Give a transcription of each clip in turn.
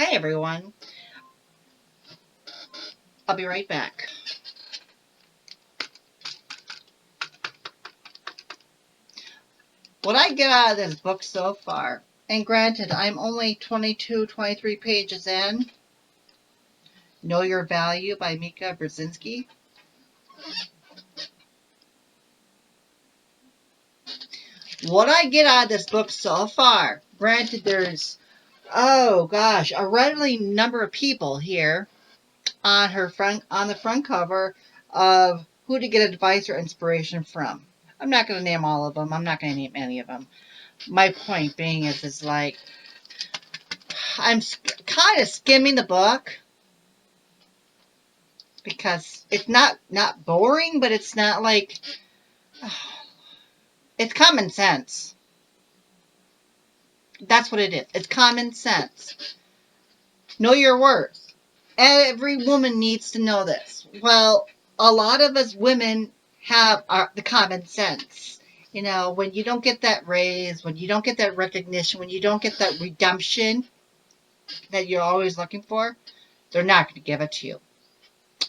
Hi everyone. I'll be right back. What I get out of this book so far, and granted, I'm only 22, 23 pages in. Know Your Value by Mika Brzezinski. What I get out of this book so far, granted, there's, oh gosh, a readily number of people here on the front cover of who to get advice or inspiration from. I'm not going to name all of them. I'm not going to name any of them. My point being is like, I'm kind of skimming the book because it's not boring, but it's not like, it's common sense. That's what it is. It's common sense. Know your worth. Every woman needs to know this. Well, a lot of us women have the common sense. You know, when you don't get that raise, when you don't get that recognition, when you don't get that redemption that you're always looking for, they're not going to give it to you.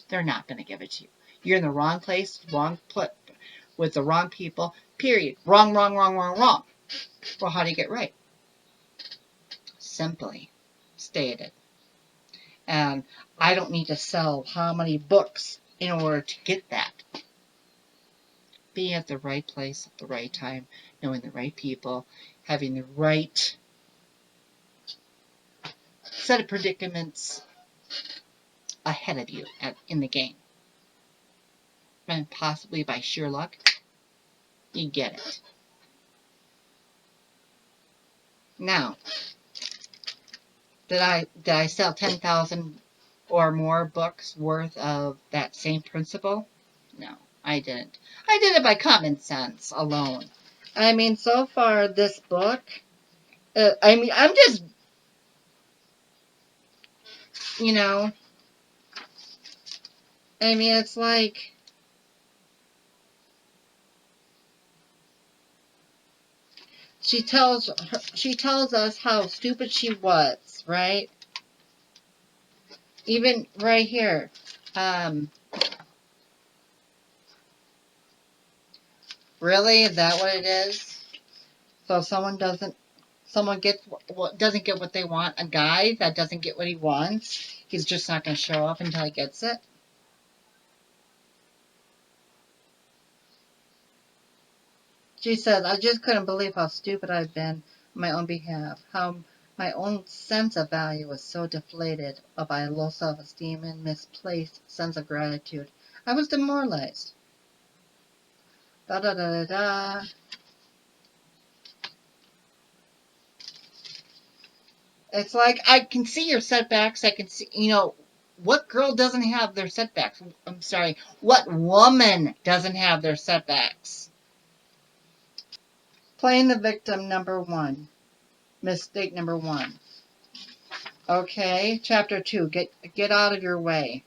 They're not going to give it to you. You're in the wrong place, with the wrong people, period. Wrong, wrong, wrong, wrong, wrong. Well, how do you get right? Simply stated. And I don't need to sell how many books in order to get that. Being at the right place at the right time, knowing the right people, having the right set of predicaments ahead of you in the game. And possibly by sheer luck, you get it. Now, did I sell 10,000 or more books worth of that same principle? No, I didn't. I did it by common sense alone. I mean, so far this book, I'm just, you know, it's like, she tells us how stupid she was, right? Even right here. Really? Is that what it is? So someone doesn't get what they want. A guy that doesn't get what he wants, he's just not going to show up until he gets it. She says, I just couldn't believe how stupid I've been on my own behalf, how my own sense of value was so deflated by low self-esteem and misplaced sense of gratitude. I was demoralized. Da da da da da. It's like, I can see your setbacks. I can see, what girl doesn't have their setbacks? I'm sorry, what woman doesn't have their setbacks? Playing the victim, number one. Mistake number one. Okay, chapter 2, get out of your way.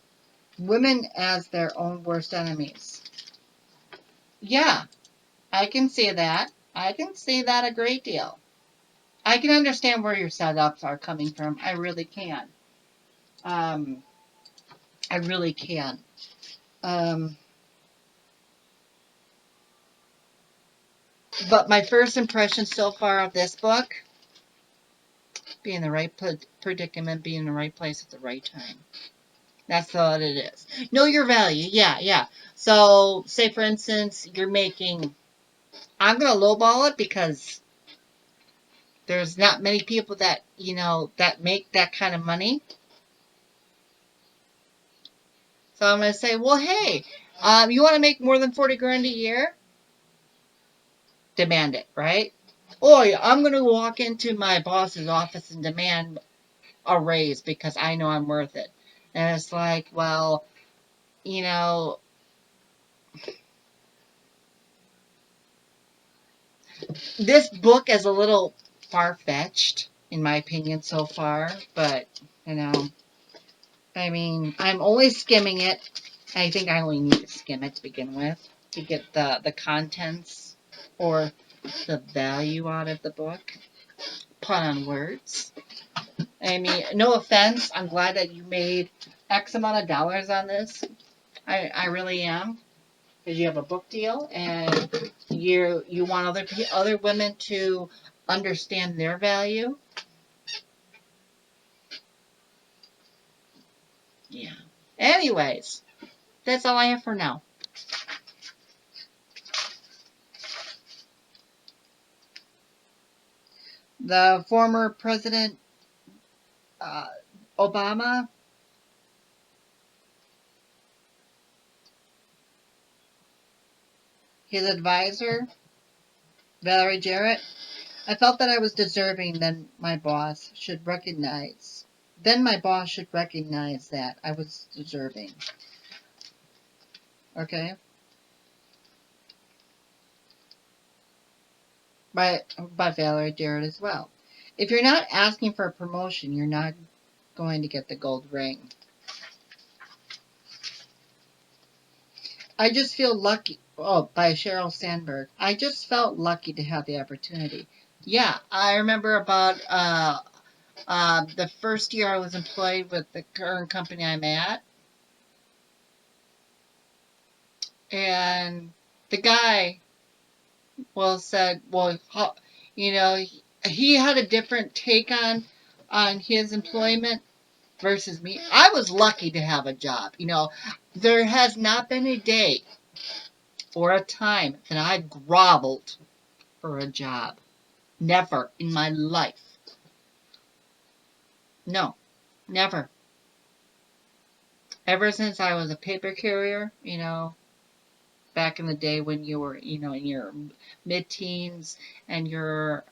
Women as their own worst enemies. Yeah, I can see that. I can see that a great deal. I can understand where your setups are coming from. I really can. I really can. But my first impression so far of this book, be in the right predicament, be in the right place at the right time. That's all it is. Know your value. Yeah. So, say for instance, you're making, I'm going to lowball it because there's not many people that, that make that kind of money. So I'm going to say, well, hey, you want to make more than 40 grand a year? Demand it, right? Or I'm going to walk into my boss's office and demand a raise because I know I'm worth it. And it's like, well, this book is a little far-fetched, in my opinion, so far. But, I'm only skimming it. I think I only need to skim it to begin with to get the contents or the value out of the book. Pun on words. I mean, no offense. I'm glad that you made X amount of dollars on this. I really am. Because you have a book deal and you want other women to understand their value. Yeah. Anyways, that's all I have for now. The former president, uh, Obama, his advisor, Valerie Jarrett, I felt that I was deserving, my boss should recognize. Then my boss should recognize that I was deserving. Okay? By Valerie Jarrett as well. If you're not asking for a promotion, you're not going to get the gold ring. I just feel lucky. Oh, by Sheryl Sandberg. I just felt lucky to have the opportunity. Yeah, I remember about the first year I was employed with the current company I'm at, and the guy, said, you know, he had a different take on his employment versus me. I was lucky to have a job. There has not been a day or a time that I groveled for a job. Never in my life. No, never. Ever since I was a paper carrier, back in the day when you were, in your mid-teens and you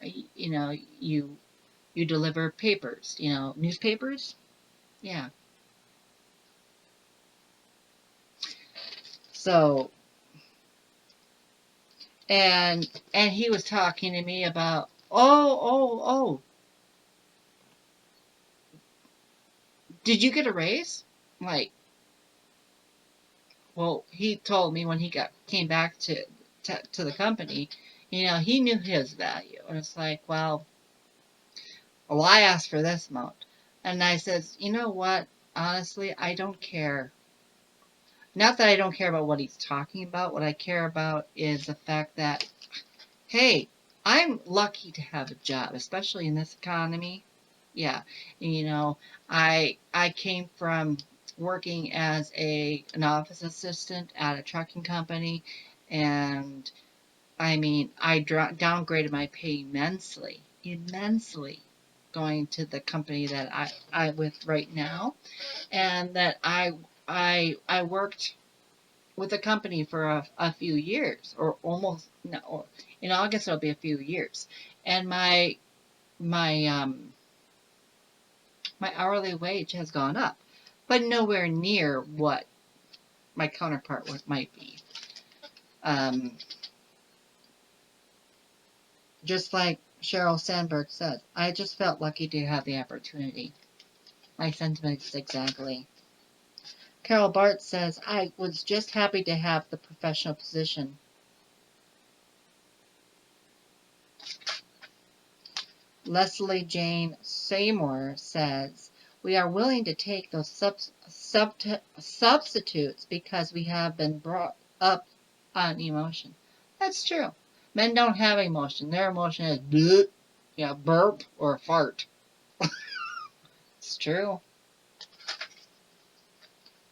deliver papers, newspapers. Yeah. So, and he was talking to me about, oh, did you get a raise? I'm like, well, he told me when he came back to the company, he knew his value. And it's like, well, I asked for this amount. And I says, you know what? Honestly, I don't care. Not that I don't care about what he's talking about. What I care about is the fact that, hey, I'm lucky to have a job, especially in this economy. Yeah. I came from working as an office assistant at a trucking company, and I mean, I downgraded my pay immensely, going to the company that I with right now, and that I worked with the company for a few years, or almost no, in August it'll be a few years, and my my hourly wage has gone up, but nowhere near what my counterpart might be. Just like Sheryl Sandberg said, I just felt lucky to have the opportunity. My sentiments exactly. Carol Bart says, I was just happy to have the professional position. Leslie Jane Seymour says, we are willing to take those substitutes because we have been brought up on emotion. That's true. Men don't have emotion. Their emotion is bleh, burp or fart. It's true.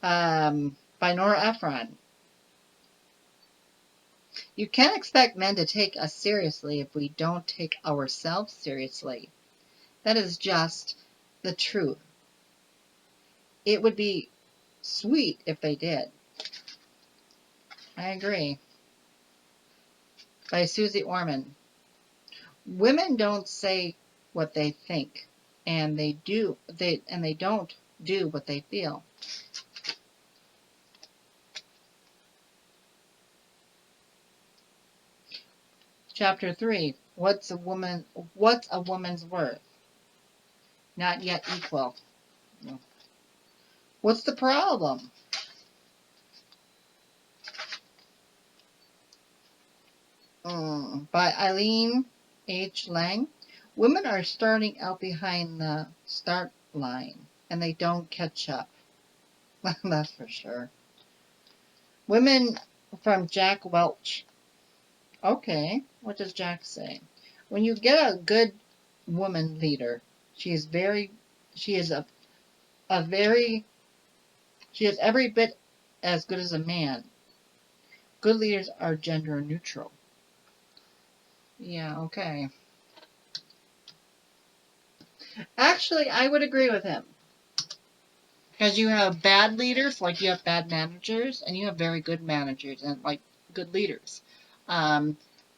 By Nora Ephron. You can't expect men to take us seriously if we don't take ourselves seriously. That is just the truth. It would be sweet if they did. I agree. By Susie Orman. Women don't say what they think, and they don't do what they feel. Chapter 3. What's a woman's worth? Not yet equal. What's the problem? By Eileen H. Lang. Women are starting out behind the line, and they don't catch up. That's for sure. Women from Jack Welch. Okay, what does Jack say? When you get a good woman leader, she is every bit as good as a man. Good leaders are gender neutral. Yeah, okay. Actually, I would agree with him. Because you have bad leaders, like you have bad managers, and you have very good managers and like good leaders. And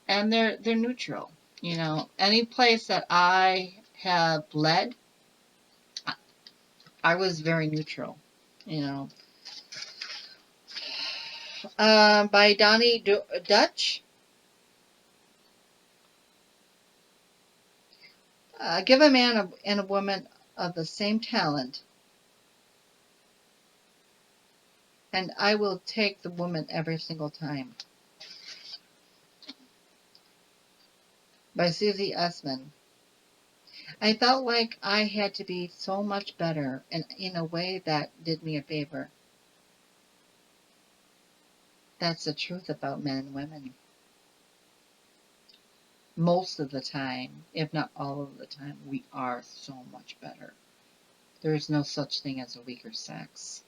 they're neutral. You know, any place that I have led, I was very neutral. You know, by Donnie Dutch. Give a man and a woman of the same talent, and I will take the woman every single time. By Susie Essman. I felt like I had to be so much better, and in a way that did me a favor. That's the truth about men and women. Most of the time, if not all of the time, we are so much better. There is no such thing as a weaker sex.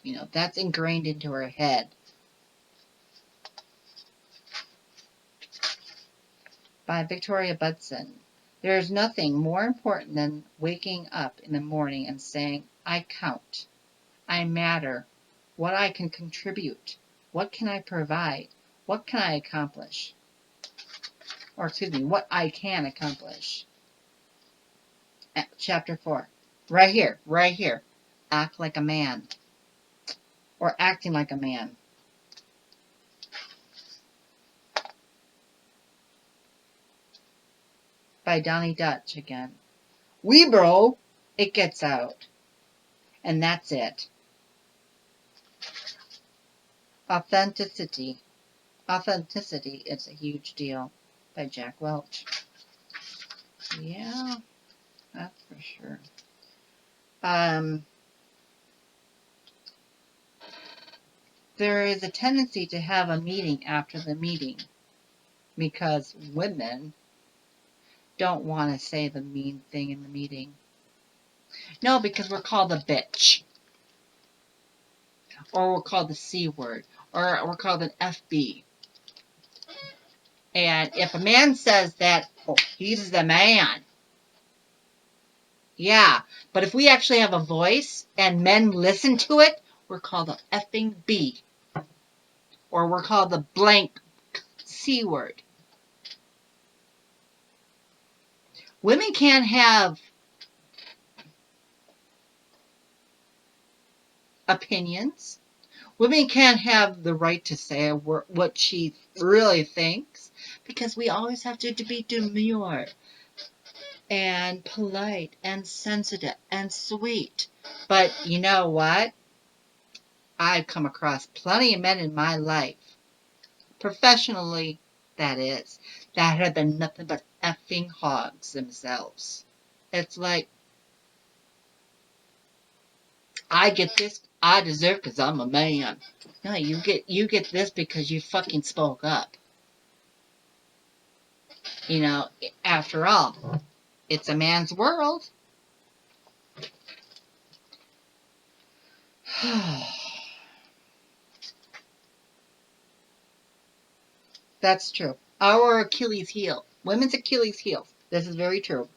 You know, that's ingrained into our head. By Victoria Budson. There is nothing more important than waking up in the morning and saying, I count. I matter. What I can contribute. What can I provide? What can I accomplish? Or excuse me, what I can accomplish. Chapter 4. Right here. Act like a man. Or acting like a man. By Donnie Dutch again. We bro, it gets out. And that's it. Authenticity. Authenticity is a huge deal. By Jack Welch. Yeah, that's for sure. There is a tendency to have a meeting after the meeting because women don't want to say the mean thing in the meeting. No, because we're called a bitch. Or we're called the C word. Or we're called an FB. And if a man says that, oh, he's the man. Yeah, but if we actually have a voice and men listen to it, we're called a effing B. Or we're called the blank C word. Women can't have opinions. Women can't have the right to say what she really thinks because we always have to be demure and polite and sensitive and sweet. But you know what? I've come across plenty of men in my life, professionally that is, that have been nothing but effing hogs themselves. It's like, I get this, I deserve because I'm a man. No, you get this because you fucking spoke up. You know, after all, it's a man's world. That's true. Our Achilles heel. Women's Achilles heel. This is very true.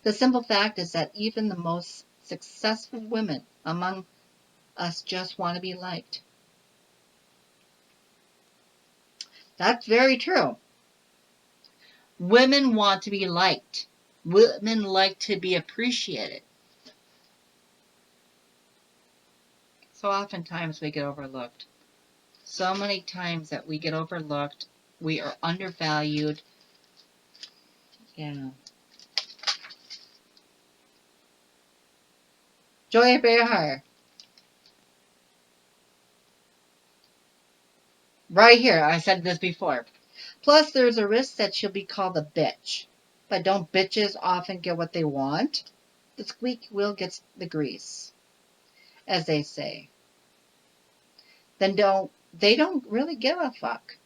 The simple fact is that even the most successful women among us just want to be liked. That's very true. Women want to be liked. Women like to be appreciated. So oftentimes we get overlooked. So many times that we get overlooked. We are undervalued. Yeah. Joy Behar. Right here. I said this before. Plus, there's a risk that she'll be called a bitch. But don't bitches often get what they want? The squeaky wheel gets the grease, as they say. Then they don't really give a fuck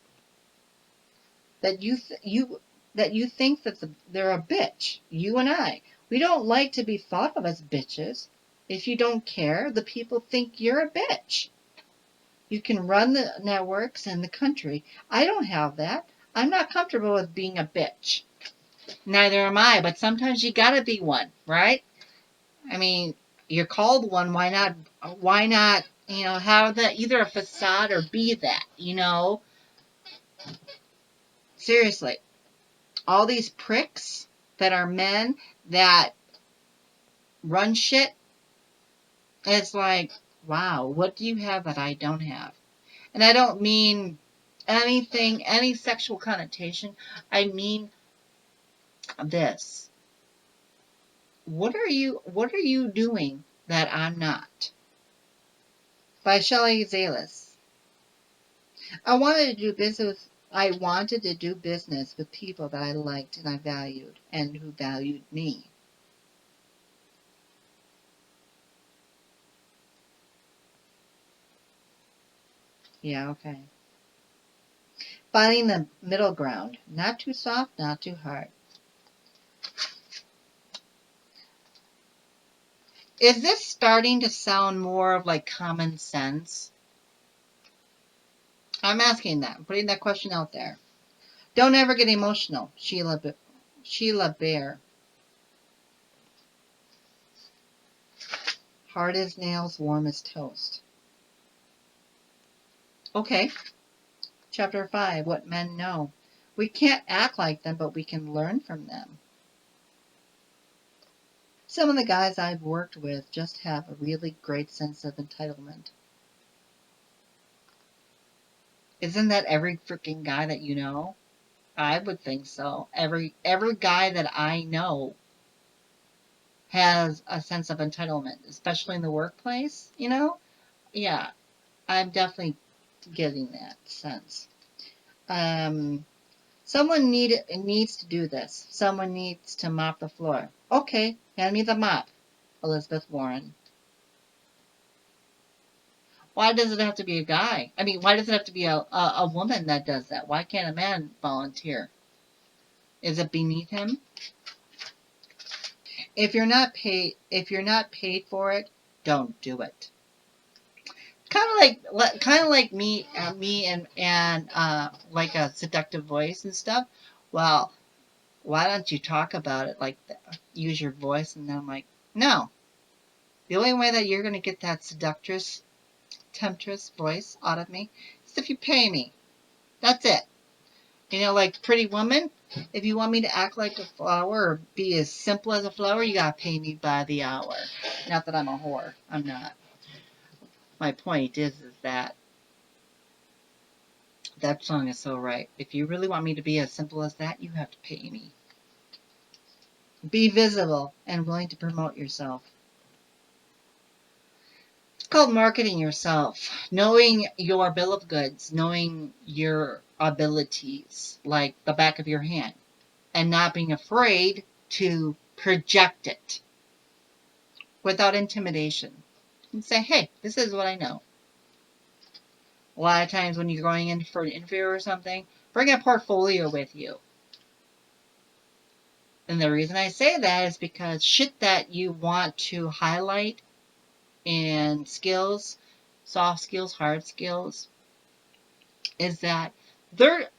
that you think that they're a bitch. You and I, we don't like to be thought of as bitches. If you don't care, the people think you're a bitch. You can run the networks and the country. I don't have that. I'm not comfortable with being a bitch. Neither am I, but sometimes you gotta be one, right? I mean, you're called one. Why not? Why not? Have that either a facade or be that. Seriously, all these pricks that are men that run shit. It's like, wow, what do you have that I don't have? And I don't mean anything, any sexual connotation. I mean this. What are you doing that I'm not? By Shelley Zalis. I wanted to do business with people that I liked and I valued and who valued me. Yeah, okay. Finding the middle ground. Not too soft, not too hard. Is this starting to sound more of like common sense? I'm asking that. I'm putting that question out there. Don't ever get emotional, Sheila Bear. Hard as nails, warm as toast. Okay. Chapter 5, What Men Know. We can't act like them, but we can learn from them. Some of the guys I've worked with just have a really great sense of entitlement. Isn't that every freaking guy that you know? I would think so. Every guy that I know has a sense of entitlement, especially in the workplace, Yeah, I'm definitely getting that sense. Someone needs to do this. Someone needs to mop the floor. Okay, hand me the mop, Elizabeth Warren. Why does it have to be a guy? I mean, why does it have to be a woman that does that? Why can't a man volunteer? Is it beneath him? If you're not paid for it, don't do it. Kind of like me and like a seductive voice and stuff. Well, why don't you talk about it like that? Use your voice, and then I'm like, no. The only way that you're gonna get that seductress, temptress voice out of me is if you pay me. That's it. Like Pretty Woman. If you want me to act like a flower or be as simple as a flower, you gotta pay me by the hour. Not that I'm a whore. I'm not. My point is that that song is so right. If you really want me to be as simple as that, you have to pay me. Be visible and willing to promote yourself. It's called marketing yourself. Knowing your bill of goods, knowing your abilities like the back of your hand, and not being afraid to project it without intimidation. And say, hey, this is what I know. A lot of times when you're going in for an interview or something, bring a portfolio with you. And the reason I say that is because shit that you want to highlight in skills, soft skills, hard skills, is that the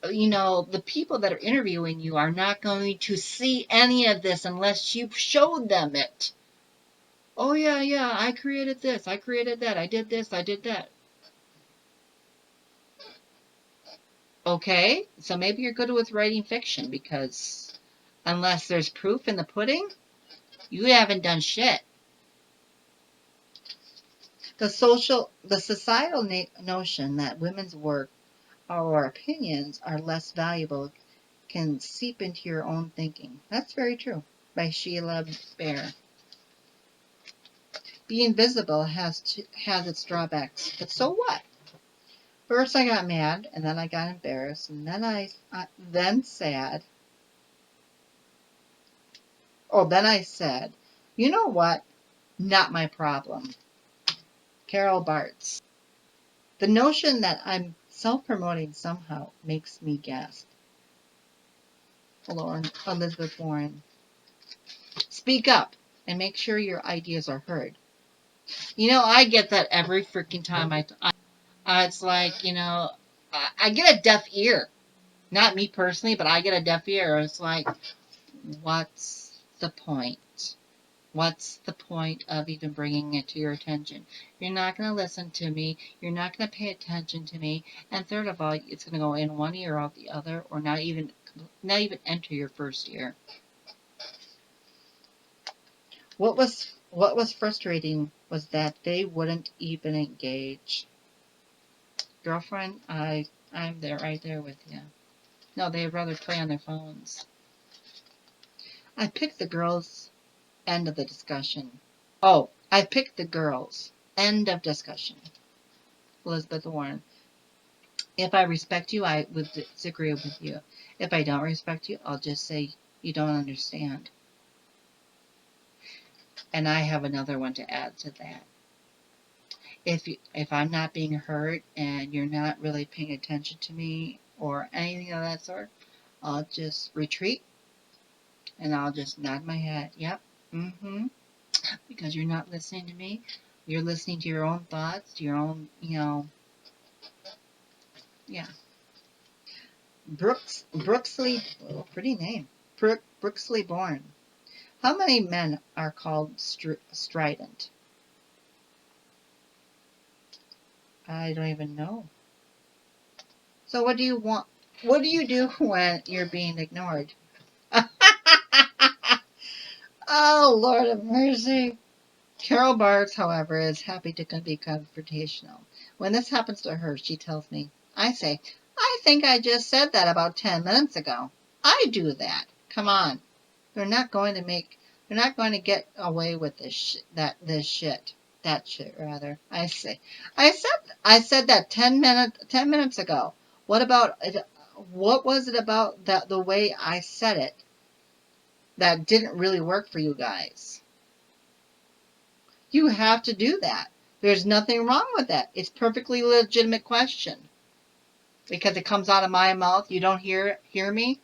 people that are interviewing you are not going to see any of this unless you showed them it. Oh, yeah, I created this, I created that, I did this, I did that. Okay, so maybe you're good with writing fiction because unless there's proof in the pudding, you haven't done shit. The societal notion that women's work or opinions are less valuable can seep into your own thinking. That's very true. By Sheila Bear. Being visible has its drawbacks, but so what? First I got mad, and then I got embarrassed, and then then sad. Oh, then I said, you know what? Not my problem. Carol Bartz. The notion that I'm self-promoting somehow makes me gasp. Hello, Elizabeth Warren. Speak up and make sure your ideas are heard. You know, I get that every freaking time it's like, you know, I get a deaf ear. Not me personally, but I get a deaf ear. It's like, what's the point? What's the point of even bringing it to your attention? You're not going to listen to me. You're not going to pay attention to me. And third of all, it's going to go in one ear out the other, or not even enter your first ear. What was frustrating was that they wouldn't even engage. Girlfriend, I'm there right there with you. No, they'd rather play on their phones. I picked the girls' end of the discussion. Oh, I picked the girls' end of discussion. Elizabeth Warren. If I respect you, I would disagree with you. If I don't respect you, I'll just say you don't understand. And I have another one to add to that. If I'm not being heard and you're not really paying attention to me or anything of that sort, I'll just retreat and I'll just nod my head. Yep. Mm-hmm. Because you're not listening to me. You're listening to your own thoughts, to your own, yeah. Brooksley, oh, pretty name. Brooksley Born. How many men are called strident? I don't even know. So what do you want? What do you do when you're being ignored? Oh, Lord of mercy. Carol Barks, however, is happy to be confrontational. When this happens to her, she tells me, I say, I think I just said that about 10 minutes ago. I do that. Come on. They're not going to get away with this shit. That shit, rather. I say. I said that 10 minutes ago. What was it about the way I said it that didn't really work for you guys? You have to do that. There's nothing wrong with that. It's perfectly legitimate question. Because it comes out of my mouth. You don't hear me?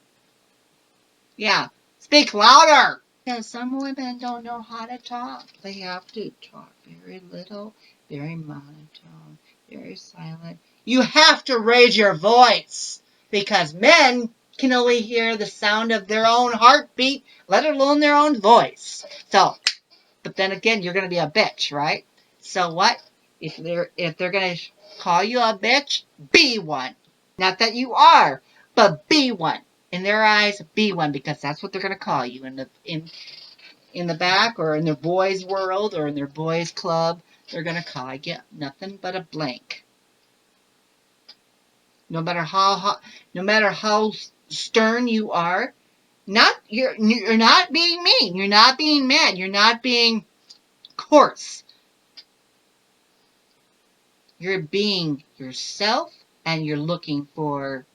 Yeah. Speak louder. Because some women don't know how to talk. They have to talk very little, very monotone, very silent. You have to raise your voice. Because men can only hear the sound of their own heartbeat, let alone their own voice. So, but then again, you're going to be a bitch, right? So what? If they're going to call you a bitch, be one. Not that you are, but be one. In their eyes, be one, because that's what they're going to call you in the back, or in their boys' world, or in their boys' club. They're going to call you nothing but a blank. No matter how stern you are, you're not being mean. You're not being mad. You're not being coarse. You're being yourself, and you're looking for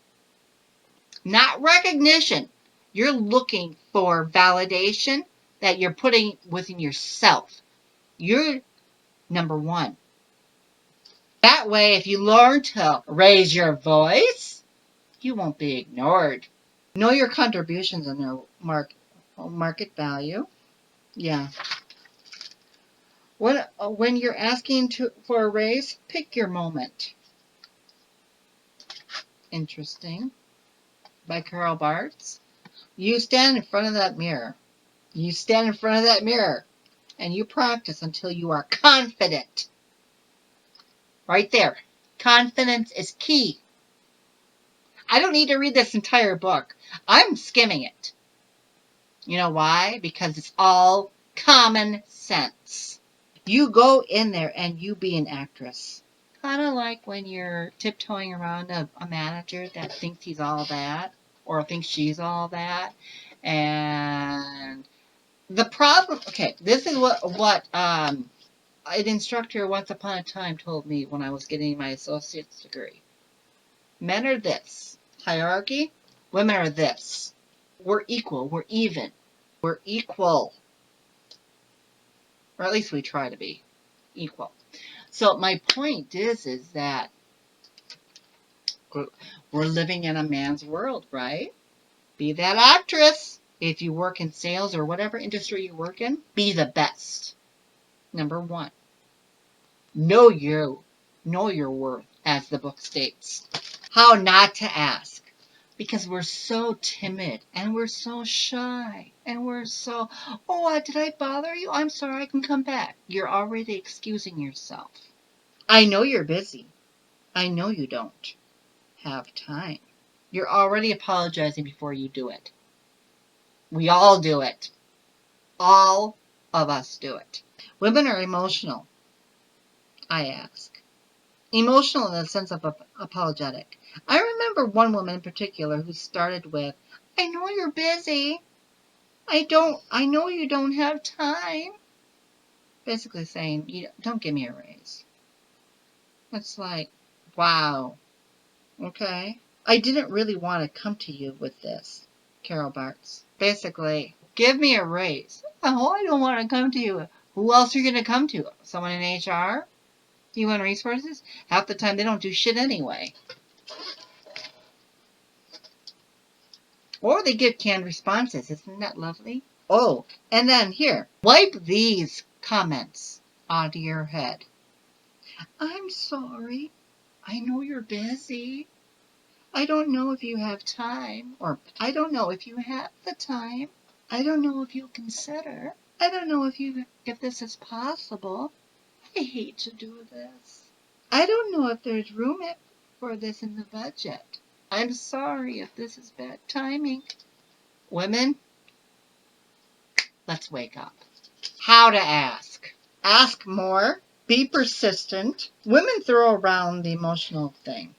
not recognition. You're looking for validation that you're putting within yourself. You're number one. That way, if you learn to raise your voice, you won't be ignored. Know your contributions and their market value. Yeah. When you're asking for a raise, pick your moment. Interesting. By Carol Bartz. You stand in front of that mirror. You stand in front of that mirror and you practice until you are confident. Right there. Confidence is key. I don't need to read this entire book. I'm skimming it. You know why? Because it's all common sense. You go in there and you be an actress. Kind of like when you're tiptoeing around a manager that thinks he's all that, or thinks she's all that. And the problem, okay, this is what an instructor once upon a time told me when I was getting my associate's degree. Men are this. Hierarchy. Women are this. We're equal. We're even. We're equal. Or at least we try to be equal. So my point is that we're living in a man's world, right? Be that actress. If you work in sales or whatever industry you work in, be the best. Number one, know your worth, as the book states. How not to ask. Because we're so timid and we're so shy and we're so, oh, did I bother you? I'm sorry, I can come back. You're already excusing yourself. I know you're busy. I know you don't have time. You're already apologizing before you do it. We all do it. All of us do it. Women are emotional, I ask. Emotional in the sense of apologetic. I remember one woman in particular who started with, I know you're busy. I know you don't have time. Basically saying, don't give me a raise. It's like, wow. Okay. I didn't really want to come to you with this, Carol Bartz. Basically, give me a raise. Oh, I don't want to come to you. Who else are you going to come to? Someone in HR? Human Resources? Half the time they don't do shit anyway. Or they give canned responses. Isn't that lovely? Oh, and then here, wipe these comments out of your head. I'm sorry. I know you're busy. I don't know if you have time, or I don't know if you have the time. I don't know if you'll consider. I don't know if this is possible. I hate to do this. I don't know if there's room for this in the budget. I'm sorry if this is bad timing. Women, let's wake up. How to ask. Ask more. Be persistent. Women throw around the emotional thing.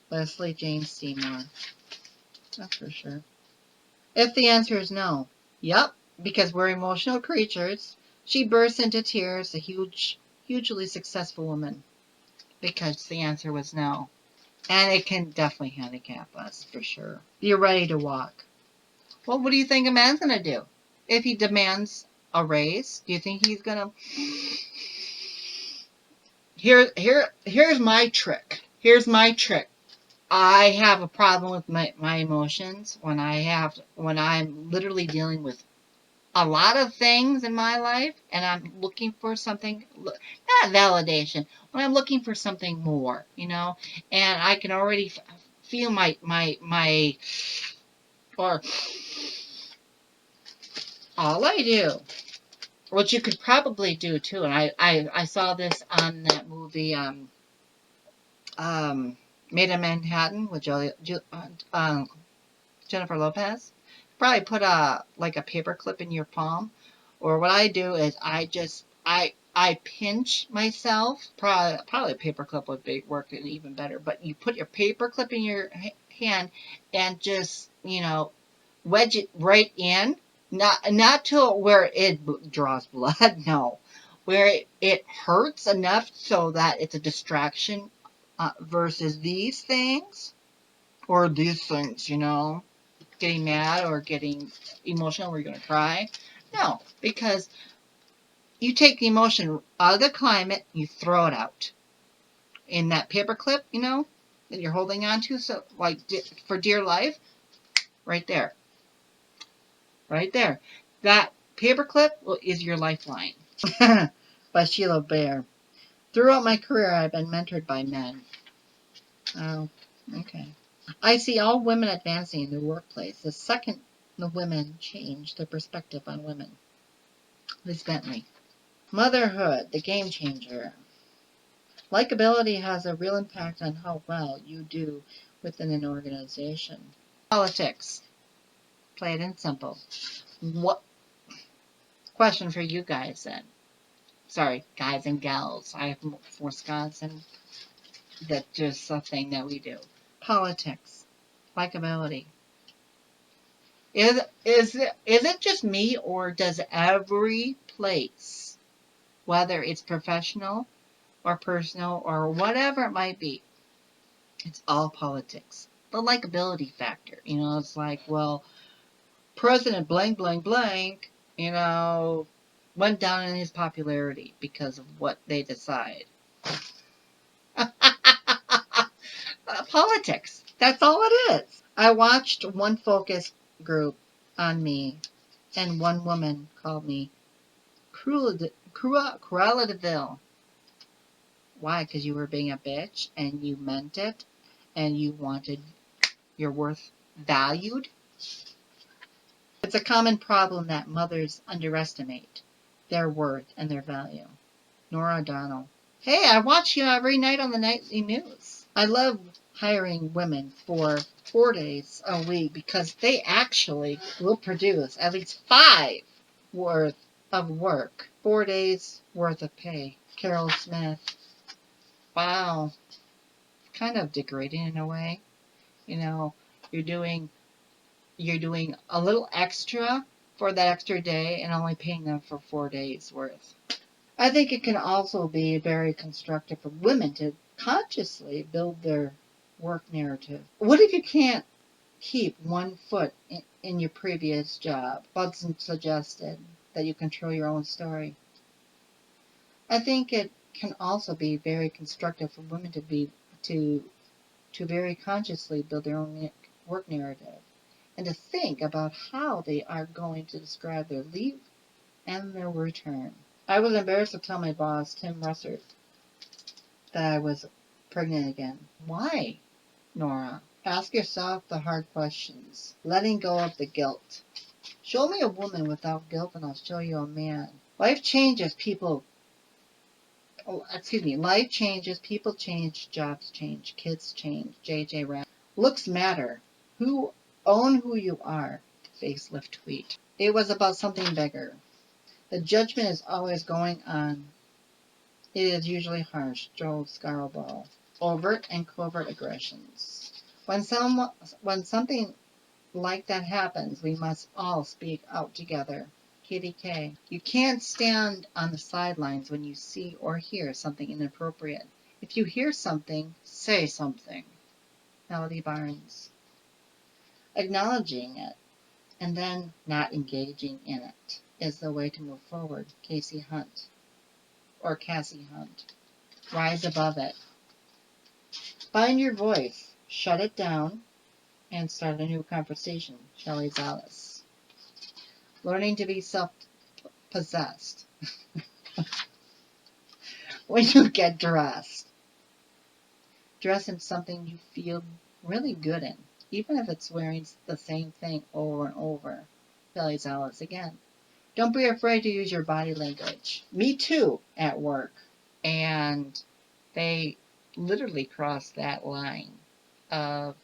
Leslie Jane Seymour. That's for sure. If the answer is no, yep, because we're emotional creatures, she bursts into tears, a hugely successful woman, because the answer was no. And it can definitely handicap us, for sure. You're ready to walk. Well, what do you think a man's going to do? If he demands a raise, do you think he's going to... Here's my trick. Here's my trick. I have a problem with my emotions when I'm literally dealing with a lot of things in my life and I'm looking for something, not validation, when I'm looking for something more, and I can already feel or all I do, which you could probably do too, and I saw this on that movie, Made in Manhattan with Jennifer Lopez. Probably put a paper clip in your palm, or what I do is I pinch myself. Probably a paper clip would work even better. But you put your paper clip in your hand and just wedge it right in, not to where it draws blood, no, where it hurts enough so that it's a distraction versus these things or these things, getting mad or getting emotional where you're going to cry. No, because you take the emotion out of the climate, you throw it out. In that paper clip, that you're holding on to, so for dear life, right there. Right there. That paper clip is your lifeline. By Sheila Bair. Throughout my career, I've been mentored by men. Oh, okay. I see all women advancing in the workplace the second the women change their perspective on women. Liz Bentley. Motherhood, the game changer. Likability has a real impact on how well you do within an organization. Politics. Play it in simple. What question for you guys then? Sorry, guys and gals. I have four Scots, and that's just a thing that we do. Politics. Likability. Is it just me, or does every place, whether it's professional or personal or whatever it might be, it's all politics? The likability factor, it's like, well, President blank, blank, blank, you know, went down in his popularity because of what they decide. Politics. That's all it is. I watched one focus group on me, and one woman called me Cruella de Vil. Why? Because you were being a bitch, and you meant it, and you wanted your worth valued. It's a common problem that mothers underestimate their worth and their value. Nora O'Donnell. Hey, I watch you every night on the nightly news. I love hiring women for 4 days a week because they actually will produce at least 5 worth of work. 4 days worth of pay. Carol Smith. Wow. Kind of degrading in a way. You know, you're doing a little extra for that extra day and only paying them for 4 days worth. I think it can also be very constructive for women to consciously build their work narrative. What if you can't keep one foot in your previous job? Hudson suggested that you control your own story. I think it can also be very constructive for women to very consciously build their own work narrative and to think about how they are going to describe their leave and their return. I was embarrassed to tell my boss, Tim Russert, that I was pregnant again. Why, Nora? Ask yourself the hard questions. Letting go of the guilt. Show me a woman without guilt and I'll show you a man. Life changes, people change, jobs change, kids change, J.J. Rand. Looks matter. Own who you are. Facelift tweet. It was about something bigger. The judgment is always going on. It is usually harsh. Joel Scarborough. Overt and covert aggressions. When something like that happens, we must all speak out together. Kitty K. You can't stand on the sidelines when you see or hear something inappropriate. If you hear something, say something. Melody Barnes. Acknowledging it and then not engaging in it is the way to move forward. Cassie Hunt. Or Cassie Hunt. Rise above it. Find your voice. Shut it down and start a new conversation. Shelley Zales. Learning to be self-possessed. When you get dressed. Dress in something you feel really good in, even if it's wearing the same thing over and over. Shelley Zales again. Don't be afraid to use your body language. Me too at work. And they literally crossed that line of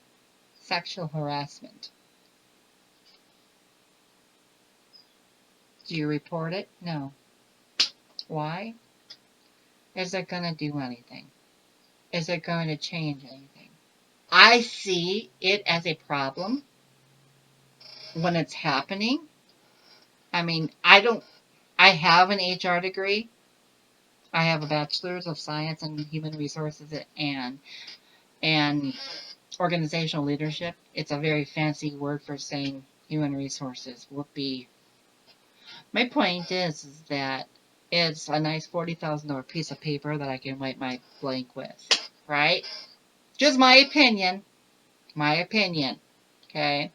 sexual harassment. Do you report it? No. Why? Is it going to do anything? Is it going to change anything? I see it as a problem when it's happening. I mean, I have an HR degree. I have a bachelor's of science in human resources and organizational leadership. It's a very fancy word for saying human resources. Whoopee. My point is that it's a nice $40,000 piece of paper that I can wipe my blank with, right? Just my opinion. My opinion. Okay?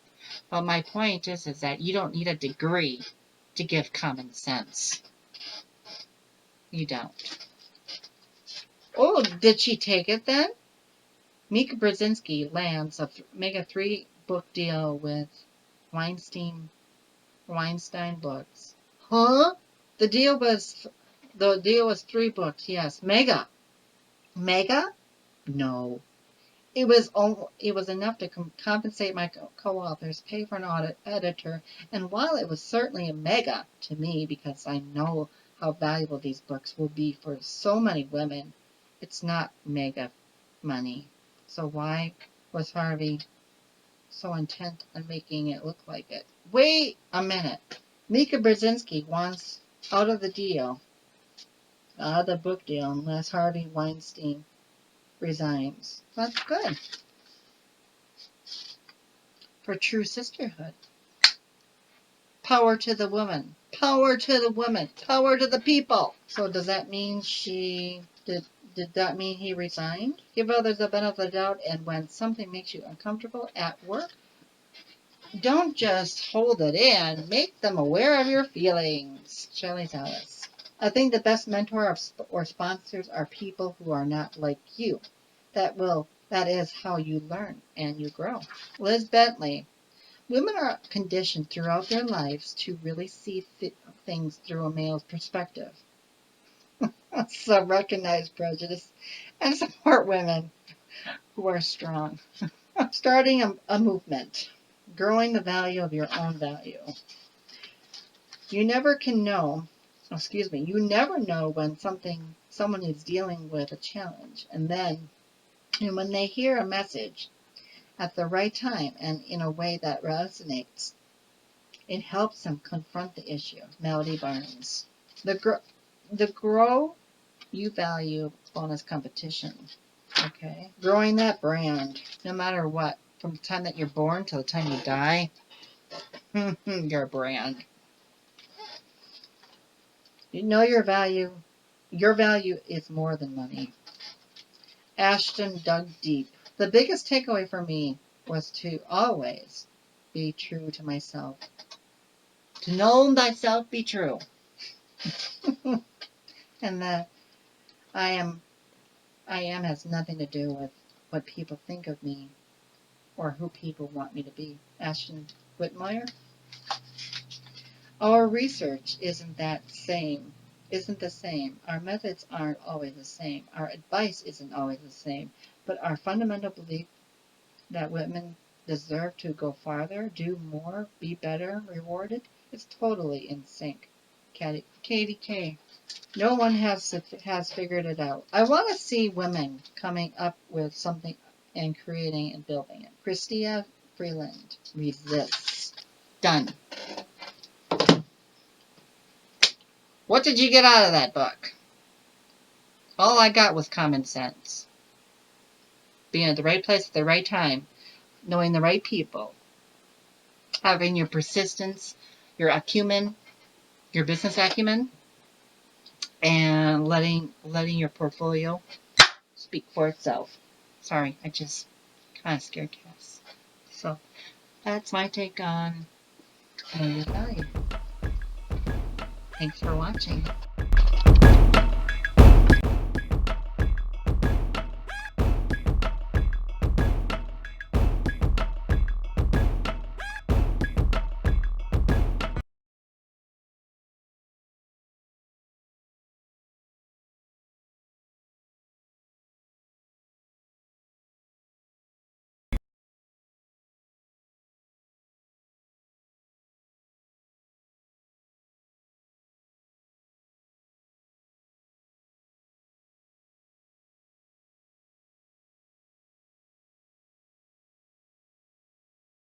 But my point is that you don't need a degree to give common sense. You don't. Oh, did she take it then? Mika Brzezinski lands make a 3-book deal with Weinstein Books. Huh? The deal was 3 books. Yes, mega. No. It was enough to compensate my co-authors, pay for an editor, and while it was certainly a mega to me because I know how valuable these books will be for so many women, it's not mega money. So why was Harvey so intent on making it look like it? Wait a minute. Mika Brzezinski wants out of the book deal, unless Harvey Weinstein resigns. That's good for true sisterhood. Power to the woman. Power to the women. Power to the people. So does that mean did that mean he resigned? Give others the benefit of the doubt, and when something makes you uncomfortable at work, don't just hold it in. Make them aware of your feelings. Shelley Tallis. I think the best mentor or sponsors are people who are not like you. That is how you learn and you grow. Liz Bentley. Women are conditioned throughout their lives to really see things through a male's perspective. So recognize prejudice and support women who are strong. Starting a movement. Growing the value of your own value. You never know when someone is dealing with a challenge, and when they hear a message at the right time and in a way that resonates, it helps them confront the issue. Melody Barnes. The grow you value bonus competition. Okay. Growing that brand, no matter what, from the time that you're born till the time you die, your brand. You know your value. Your value is more than money. Ashton dug deep. The biggest takeaway for me was to always be true to myself. To know thyself, be true. And that I am has nothing to do with what people think of me or who people want me to be. Ashton Whitmire. Our research isn't the same. Our methods aren't always the same. Our advice isn't always the same. But our fundamental belief that women deserve to go farther, do more, be better, rewarded, is totally in sync. Katie K. No one has figured it out. I want to see women coming up with something and creating and building it. Christia Freeland. Resist. Done. What did you get out of that book? All I got was common sense. Being at the right place at the right time. Knowing the right people. Having your persistence, your acumen, your business acumen, and letting your portfolio speak for itself. Sorry, I just kind of scared Cass. So that's my take on Know Your Value. Thanks for watching.